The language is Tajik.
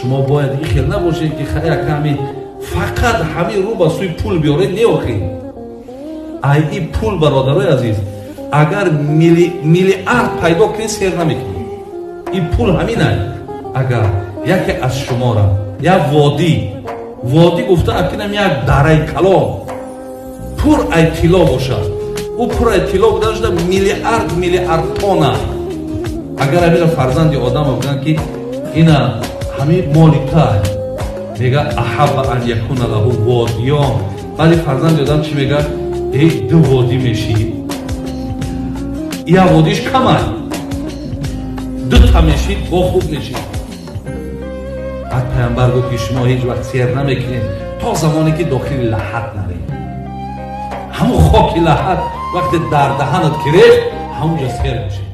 шумо бояд ин хел набошед ки хая ками фақат ҳамин рӯ ба сӯи пул биёред неохед. ай ин пул бародарои азиз агар миллиард пайдо кунед сер намекунед. ин пул ҳаминай. агар яке аз шумора як водӣ гуфта акинам як дараи калон пур ай тилло бошад, ӯ пур ай тилло буда шуда миллиард тонна. агар амира фарзанди одама бигӯянд ки ина ҳамин моли тай, мега аҳабба ан якуна лаҳу водиён. баъди фарзанди одам чӣ мегӯяд? ду водӣ мешӣ, я водиш камай, дута мешӣ бо хуб мешӣ. баъд паямбар гуфт ки шумо ҳеҷ вақт сер намекунед то замоне ки дохили лаҳад наред. ҳамун хоки лаҳад вақте дар даҳанат гирефт ҳамунҷо сер мешӣ.